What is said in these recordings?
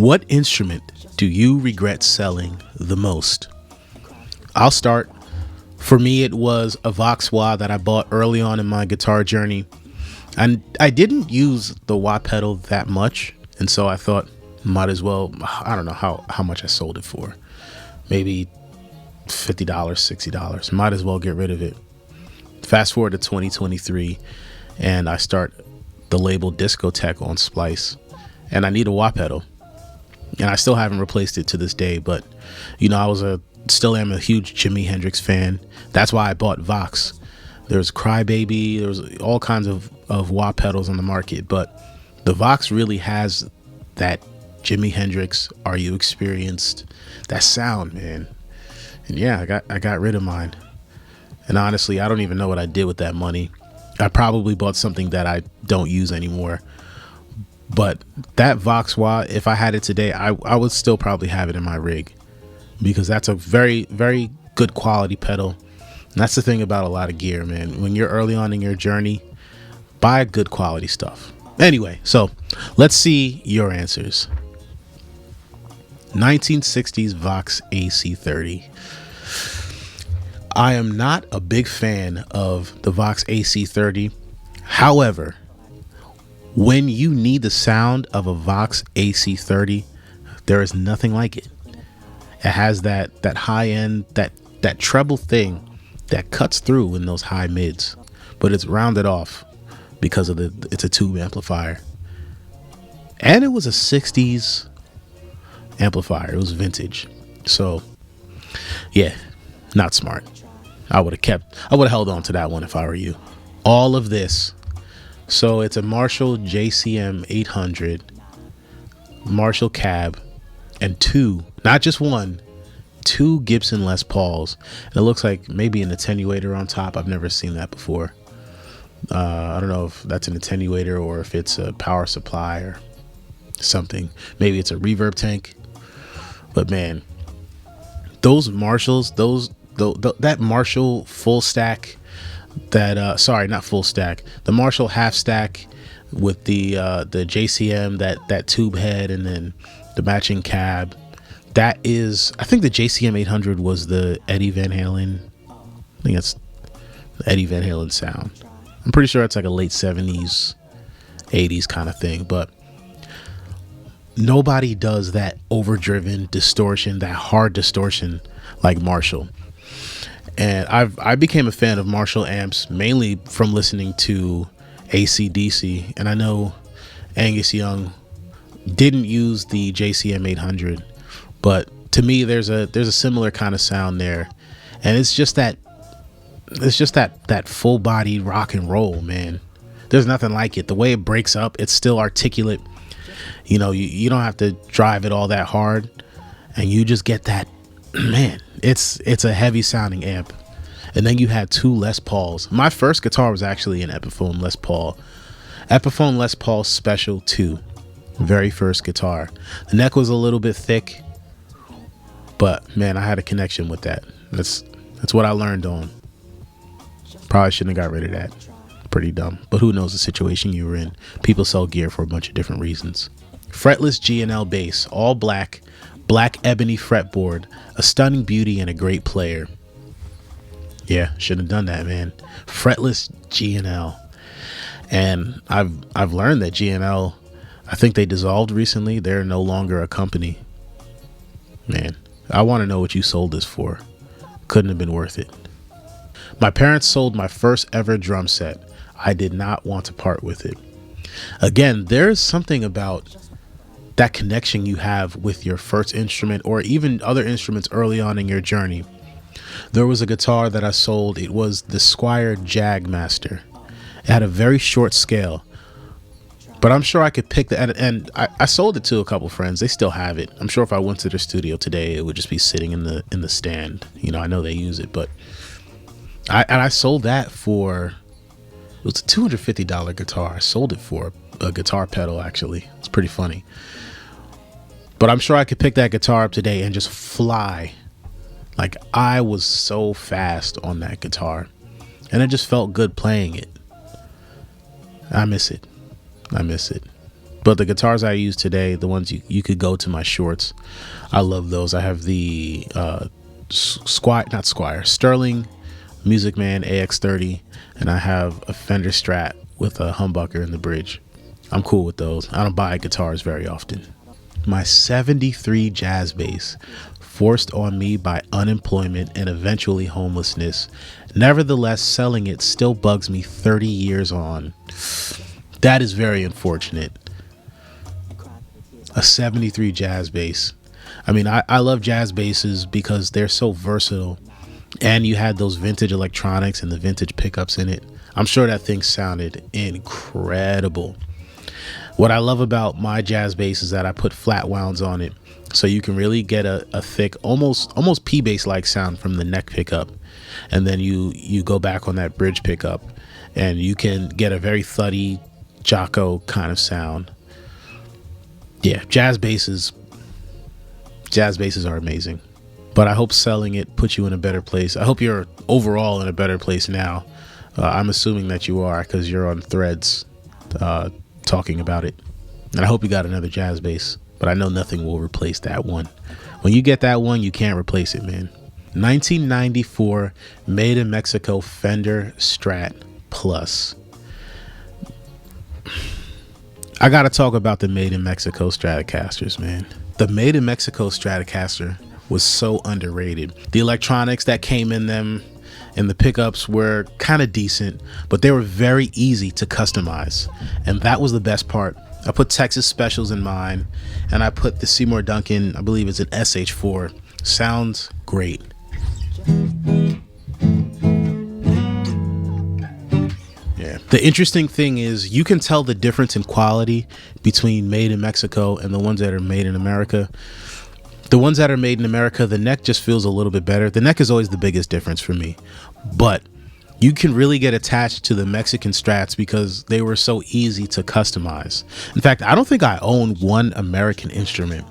What instrument do you regret selling the most? I'll start. For me, it was a Vox wah that I bought early on in my guitar journey. And I didn't use the wah pedal that much. And so I thought, might as well, I don't know how much I sold it for. Maybe $50, $60. Might as well get rid of it. Fast forward to 2023, and I start the label Discotech on Splice. And I need a wah pedal. And I still haven't replaced it to this day. But, you know, still am a huge Jimi Hendrix fan. That's why I bought Vox. There's Crybaby. There's all kinds of wah pedals on the market. But the Vox really has that Jimi Hendrix, Are You Experienced? That sound, man. And yeah, I got rid of mine. And honestly, I don't even know what I did with that money. I probably bought something that I don't use anymore. But that Vox wah, if I had it today, I would still probably have it in my rig, because that's a very, very good quality pedal. And that's the thing about a lot of gear, man. When you're early on in your journey, buy good quality stuff. Anyway, so let's see your answers. 1960s Vox AC30. I am not a big fan of the Vox AC30. However, when you need the sound of a Vox AC30, there is nothing like it. It has that high end, that treble thing that cuts through in those high mids, but it's rounded off because of it's a tube amplifier. And it was a 60s amplifier. It was vintage. So yeah, not smart. I would have held on to that one if I were you. All of this. So it's a Marshall JCM 800, Marshall cab, and not just one, two Gibson Les Pauls. And it looks like maybe an attenuator on top. I've never seen that before. I don't know if that's an attenuator or if it's a power supply or something. Maybe it's a reverb tank. But man, those Marshalls, that Marshall full stack, not full stack, the Marshall half stack with the JCM, that tube head, and then the matching cab. That is, I think the JCM 800 was the Eddie Van Halen. I think that's the Eddie Van Halen sound. I'm pretty sure it's like a late 70s, 80s kind of thing, but nobody does that overdriven distortion, that hard distortion like Marshall. And I became a fan of Marshall amps mainly from listening to AC/DC. And I know Angus Young didn't use the JCM 800, but to me there's a similar kind of sound there. And it's just that full body rock and roll, man. There's nothing like it. The way it breaks up, it's still articulate. You know, you don't have to drive it all that hard, and you just get that, man. It's a heavy sounding amp. And then you had two Les Pauls. My first guitar was actually an Epiphone Les Paul. Epiphone Les Paul Special 2. Very first guitar. The neck was a little bit thick, but man, I had a connection with that. That's what I learned on. Probably shouldn't have got rid of that. Pretty dumb. But who knows the situation you were in. People sell gear for a bunch of different reasons. Fretless G&L bass, all black ebony fretboard, a stunning beauty and a great player. Yeah, shouldn't have done that, man. Fretless G&L. And I've learned that G&L, I think they dissolved recently. They're no longer a company. Man, I want to know what you sold this for. Couldn't have been worth it. My parents sold my first ever drum set. I did not want to part with it. Again, there's something about that connection you have with your first instrument or even other instruments early on in your journey. There was a guitar that I sold. It was the Squier Jagmaster. It had a very short scale, but I'm sure I could pick that. And I sold it to a couple friends. They still have it. I'm sure if I went to their studio today, it would just be sitting in the stand. You know, I know they use it, but I sold that for, it was a $250 guitar. I sold it for a guitar pedal, actually. It's pretty funny. But I'm sure I could pick that guitar up today and just fly. Like, I was so fast on that guitar. And it just felt good playing it. I miss it. But the guitars I use today, the ones you could go to my shorts, I love those. I have the Sterling Music Man AX30, and I have a Fender Strat with a humbucker in the bridge. I'm cool with those. I don't buy guitars very often. My 73 jazz bass, forced on me by unemployment and eventually homelessness. Nevertheless, selling it still bugs me 30 years on. That is very unfortunate. A 73 jazz bass. I mean, I love jazz basses because they're so versatile, and you had those vintage electronics and the vintage pickups in it. I'm sure that thing sounded incredible. What I love about my jazz bass is that I put flat wounds on it, so you can really get a thick, almost P bass like sound from the neck pickup, and then you go back on that bridge pickup, and you can get a very thuddy Jocko kind of sound. Yeah, jazz basses are amazing. But I hope selling it puts you in a better place. I hope you're overall in a better place now. I'm assuming that you are, because you're on Threads talking about it. And I hope you got another jazz bass, but I know nothing will replace that one. When you get that one, you can't replace it, man. 1994 Made in Mexico Fender Strat Plus. I gotta talk about the Made in Mexico Stratocasters, man. The Made in Mexico Stratocaster was so underrated. The electronics that came in them and the pickups were kind of decent, but they were very easy to customize, and that was the best part. I put Texas Specials in mine, and I put the Seymour Duncan, I believe it's an SH4. Sounds great. Yeah. The interesting thing is you can tell the difference in quality between made in Mexico and the ones that are made in America. The ones that are made in America, the neck just feels a little bit better. The neck is always the biggest difference for me, but you can really get attached to the Mexican Strats because they were so easy to customize. In fact, I don't think I own one American instrument.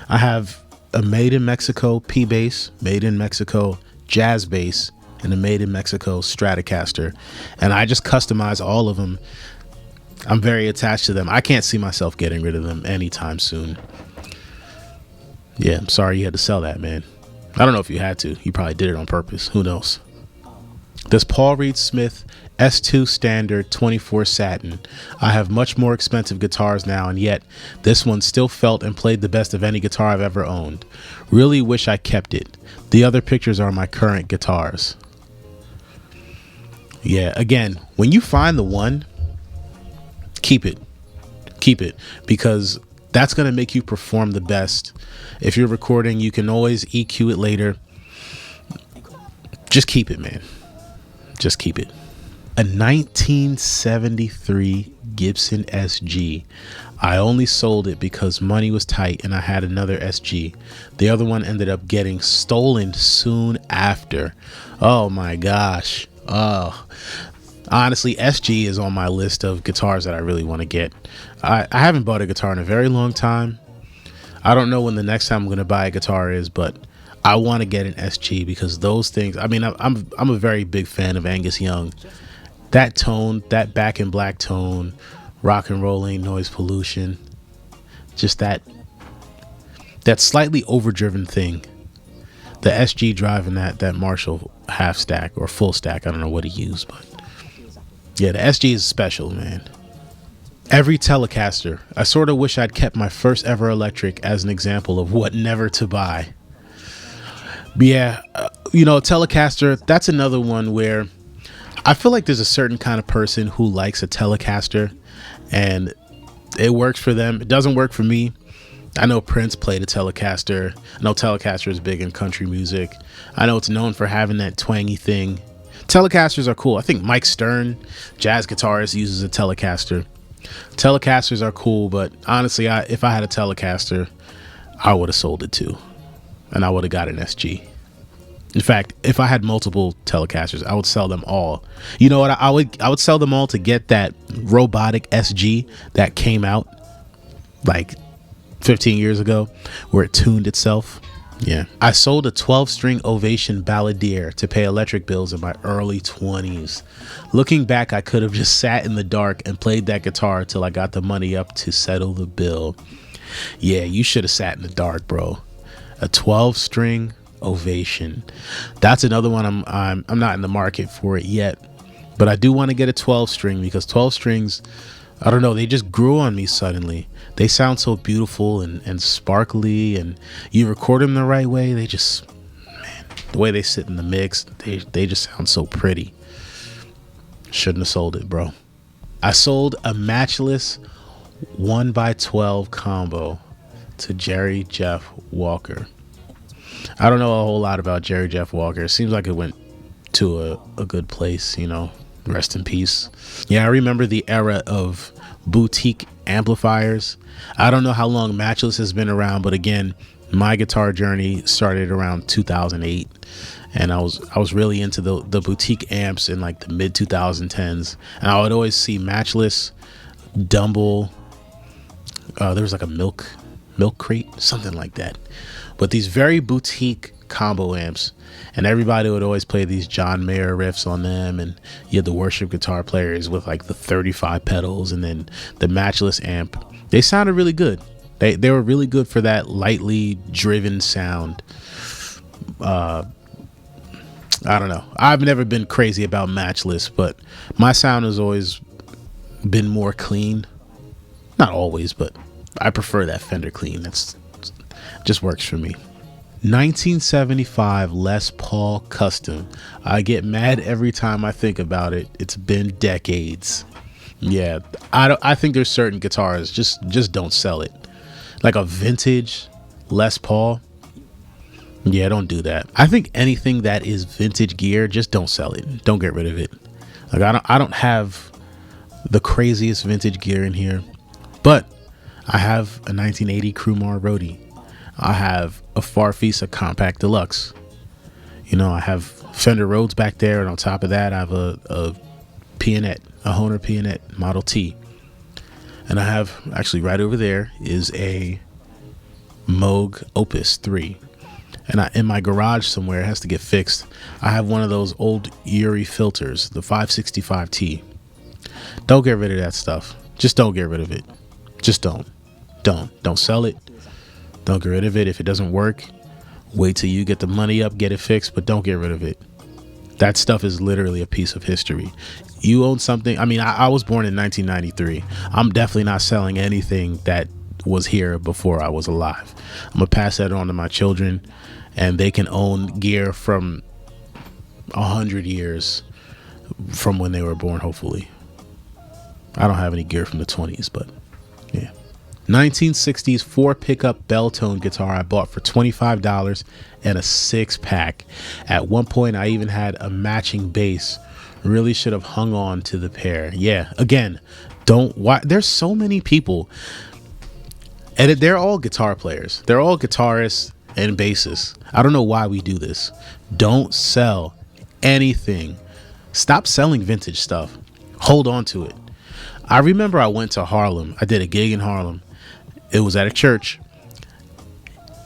I have a Made in Mexico P bass, Made in Mexico jazz bass, and a Made in Mexico Stratocaster, and I just customize all of them. I'm very attached to them. I can't see myself getting rid of them anytime soon. Yeah, I'm sorry you had to sell that, man. I don't know if you had to. You probably did it on purpose. Who knows? This Paul Reed Smith S2 Standard 24 Satin. I have much more expensive guitars now, and yet this one still felt and played the best of any guitar I've ever owned. Really wish I kept it. The other pictures are my current guitars. Yeah, again, when you find the one, keep it. Keep it, because that's going to make you perform the best. If you're recording, you can always EQ it later. Just keep it, man. Just keep it. A 1973 Gibson SG. I only sold it because money was tight and I had another SG. The other one ended up getting stolen soon after. Oh my gosh. Oh, honestly, SG is on my list of guitars that I really want to get. I haven't bought a guitar in a very long time. I don't know when the next time I'm going to buy a guitar is, but I want to get an SG because those things, I mean, I'm a very big fan of Angus Young. That tone, that Back in Black tone, rock and rolling, noise pollution, just that slightly overdriven thing. The SG driving that Marshall half stack or full stack, I don't know what he used, but yeah, the SG is special, man. Every Telecaster. I sort of wish I'd kept my first ever electric as an example of what never to buy. But yeah, Telecaster, that's another one where I feel like there's a certain kind of person who likes a Telecaster and it works for them. It doesn't work for me. I know Prince played a Telecaster. I know Telecaster is big in country music. I know it's known for having that twangy thing. Telecasters are cool. I think Mike Stern, jazz guitarist, uses a Telecaster. Telecasters are cool, but honestly, if I had a Telecaster, I would have sold it too, and I would have got an SG. In fact, if I had multiple Telecasters, I would sell them all. You know what? I would sell them all to get that robotic SG that came out like 15 years ago, where it tuned itself. Yeah. I sold a 12-string Ovation Balladeer to pay electric bills in my early 20s. Looking back, I could have just sat in the dark and played that guitar till I got the money up to settle the bill. Yeah, you should have sat in the dark, bro. A 12-string Ovation. That's another one I'm not in the market for it yet, but I do want to get a 12-string because 12 strings, I don't know, they just grew on me suddenly. They sound so beautiful and sparkly, and you record them the right way. They just, man, the way they sit in the mix, they just sound so pretty. Shouldn't have sold it, bro. I sold a matchless 1x12 combo to Jerry Jeff Walker. I don't know a whole lot about Jerry Jeff Walker. It seems like it went to a good place, you know. Rest in peace. Yeah, I remember the era of boutique amplifiers. I don't know how long Matchless has been around, but again, my guitar journey started around 2008, and I was really into the boutique amps in like the mid 2010s, and I would always see Matchless, Dumble. There was like a milk crate, something like that, but these very boutique combo amps, and everybody would always play these John Mayer riffs on them, and you had the worship guitar players with like the 35 pedals, and then the Matchless amp. They sounded really good. They were really good for that lightly driven sound. I don't know, I've never been crazy about Matchless, but my sound has always been more clean. Not always, but I prefer that Fender clean. That's just works for me. 1975 Les Paul Custom. I get mad every time I think about it. It's been decades. Yeah, I think there's certain guitars just don't sell it. Like a vintage Les Paul. Yeah, don't do that. I think anything that is vintage gear, just don't sell it. Don't get rid of it. Like I don't have the craziest vintage gear in here, but I have a 1980 Crumar Roadie. I have a Farfisa Compact Deluxe. You know, I have Fender Rhodes back there, and on top of that, I have a Pianet, a Hohner Pianet Model T. And I have, actually right over there, is a Moog Opus 3. And in my garage somewhere, it has to get fixed, I have one of those old Uri filters, the 565T. Don't get rid of that stuff. Just don't get rid of it. Just don't sell it. Don't get rid of it. If it doesn't work, wait till you get the money up, get it fixed, but don't get rid of it. That stuff is literally a piece of history. You own something. I mean, I was born in 1993. I'm definitely not selling anything that was here before I was alive. I'm gonna pass that on to my children, and they can own gear from 100 years from when they were born, hopefully. I don't have any gear from the 20s, but yeah. 1960s 4 pickup Belltone guitar I bought for $25 and a 6-pack. At one point I even had a matching bass. Really should have hung on to the pair. Yeah, again, there's so many people, and they're all guitar players. They're all guitarists and bassists. I don't know why we do this. Don't sell anything. Stop selling vintage stuff. Hold on to it. I remember I went to Harlem. I did a gig in Harlem. It was at a church.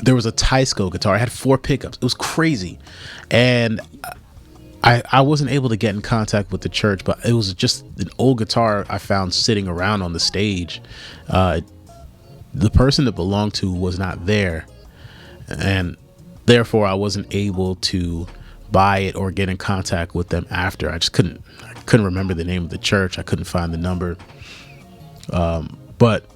There was a Teisco guitar. I had 4 pickups. It was crazy. And I wasn't able to get in contact with the church, but it was just an old guitar I found sitting around on the stage. The person that belonged to was not there, and therefore I wasn't able to buy it or get in contact with them after. I couldn't remember the name of the church. I couldn't find the number. But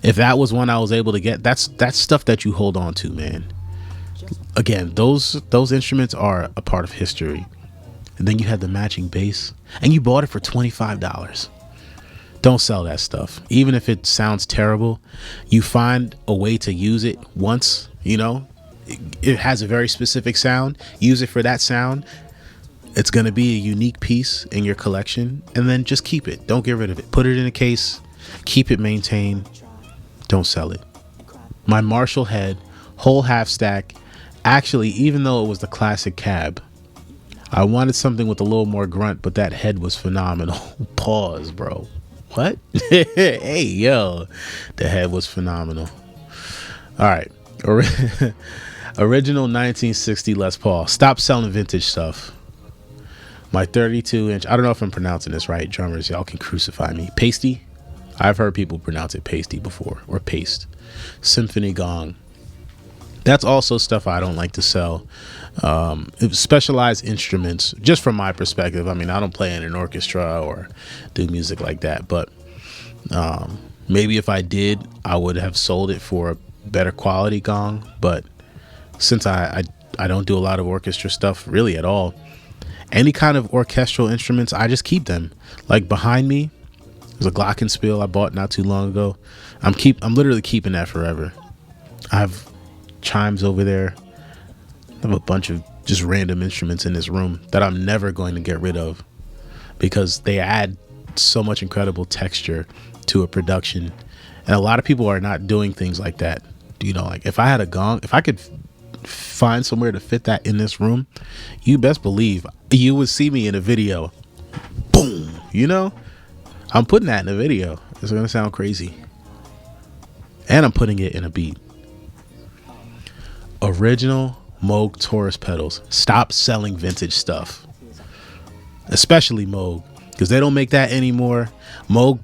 if that was one I was able to get, that's stuff that you hold on to, man. Again, those instruments are a part of history. And then you had the matching bass, and you bought it for $25. Don't sell that stuff. Even if it sounds terrible, you find a way to use it once, you know. It has a very specific sound. Use it for that sound. It's going to be a unique piece in your collection, and then just keep it. Don't get rid of it. Put it in a case. Keep it maintained. Don't sell it. My Marshall head, whole half stack. Actually, even though it was the classic cab, I wanted something with a little more grunt, but that head was phenomenal. Pause, bro. What? Hey, yo. The head was phenomenal. All right. Original 1960 Les Paul. Stop selling vintage stuff. My 32-inch. I don't know if I'm pronouncing this right. Drummers, y'all can crucify me. Pasty. I've heard people pronounce it pasty before, or paste. Symphony gong. That's also stuff I don't like to sell. Specialized instruments, just from my perspective. I mean, I don't play in an orchestra or do music like that, but maybe if I did, I would have sold it for a better quality gong. But since I don't do a lot of orchestra stuff really at all, any kind of orchestral instruments, I just keep them. Like behind me, there's a glockenspiel I bought not too long ago. I'm literally keeping that forever. I have chimes over there. I have a bunch of just random instruments in this room that I'm never going to get rid of because they add so much incredible texture to a production. And a lot of people are not doing things like that. You know, like if I had a gong, if I could find somewhere to fit that in this room, you best believe you would see me in a video. Boom, you know? I'm putting that in a video. It's gonna sound crazy. And I'm putting it in a beat. Original Moog Taurus pedals. Stop selling vintage stuff. Especially Moog, because they don't make that anymore. Moog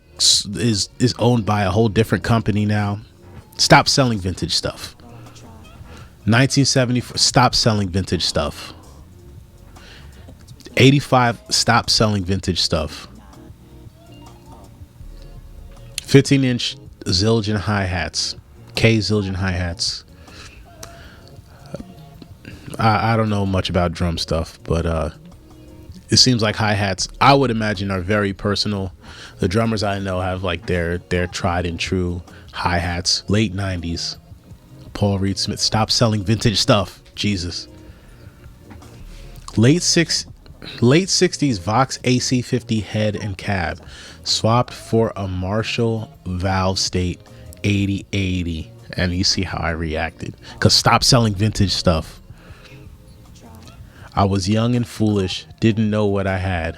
is owned by a whole different company now. Stop selling vintage stuff. 1974, stop selling vintage stuff. 85, stop selling vintage stuff. 15-inch Zildjian hi-hats. K Zildjian hi-hats. I don't know much about drum stuff, but it seems like hi-hats, I would imagine, are very personal. The drummers I know have like their tried and true hi-hats. Late 90s. Paul Reed Smith. Stop selling vintage stuff. Jesus. Late 60s Vox AC50 head and cab swapped for a Marshall Valve State 8080. And you see how I reacted. Because stop selling vintage stuff. I was young and foolish, didn't know what I had.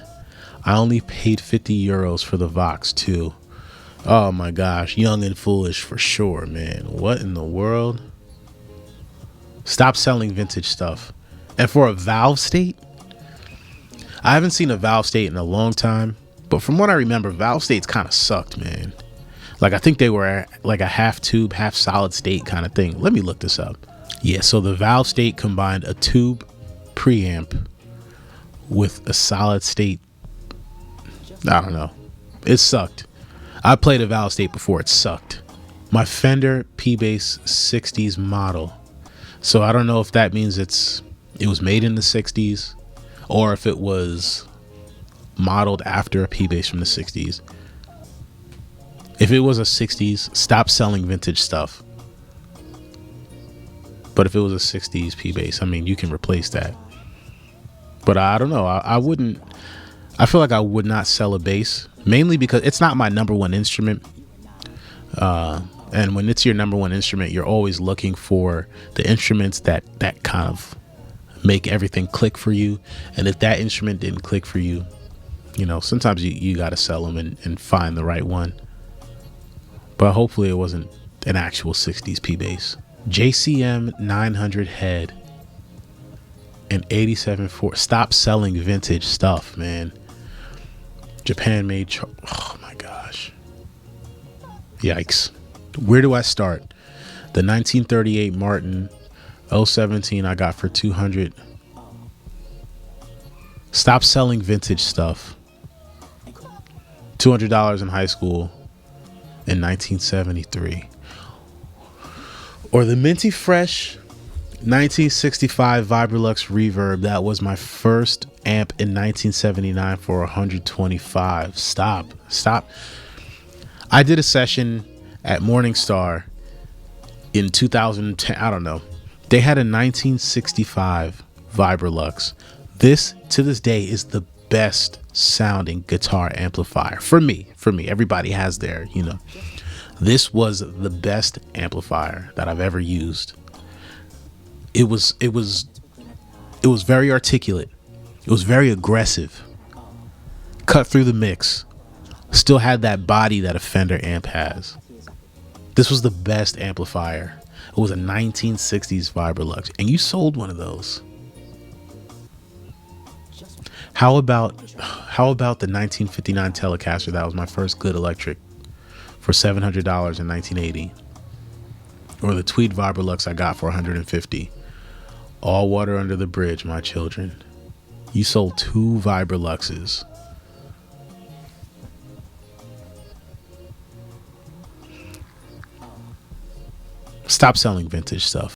I only paid 50 euros for the Vox too. Oh my gosh, young and foolish for sure, man. What in the world? Stop selling vintage stuff. And for a Valve State? I haven't seen a Valve State in a long time, but from what I remember, Valve States kind of sucked, man. Like I think they were like a half tube, half solid state kind of thing. Let me look this up. Yeah, so the Valve State combined a tube preamp with a solid state. I don't know. It sucked. I played a Valve State before. It sucked. My Fender P-Bass 60s model. So I don't know if that means it was made in the 60s or if it was modeled after a P-Bass from the 60s. If it was a 60s, stop selling vintage stuff. But if it was a 60s P-Bass, I mean, you can replace that. But I don't know. I wouldn't. I feel like I would not sell a bass, mainly because it's not my number one instrument. And when it's your number one instrument, you're always looking for the instruments that kind of make everything click for you. And if that instrument didn't click for you, you know, sometimes you got to sell them and find the right one. But hopefully it wasn't an actual 60s P-Bass. JCM 900 head and 87 4. Stop selling vintage stuff, man. Japan made. Oh my gosh. Yikes. Where do I start? The 1938 Martin 017 I got for 200. Stop selling vintage stuff. $200 in high school in 1973. Or the Minty Fresh 1965 Vibrolux Reverb. That was my first amp in 1979 for 125. Stop. I did a session at Morningstar in 2010. I don't know. They had a 1965 Vibrolux. This, to this day, is the best sounding guitar amplifier for me. Everybody has their, you know. This was the best amplifier that I've ever used. It was very articulate. It was very aggressive. Cut through the mix. Still had that body that a Fender amp has. This was the best amplifier. It was a 1960s Vibrolux, and you sold one of those. How about the 1959 Telecaster? That was my first good electric for $700 in 1980, or the Tweed Vibrolux I got for 150. All water under the bridge, my children. You sold 2 Vibroluxes. Stop selling vintage stuff.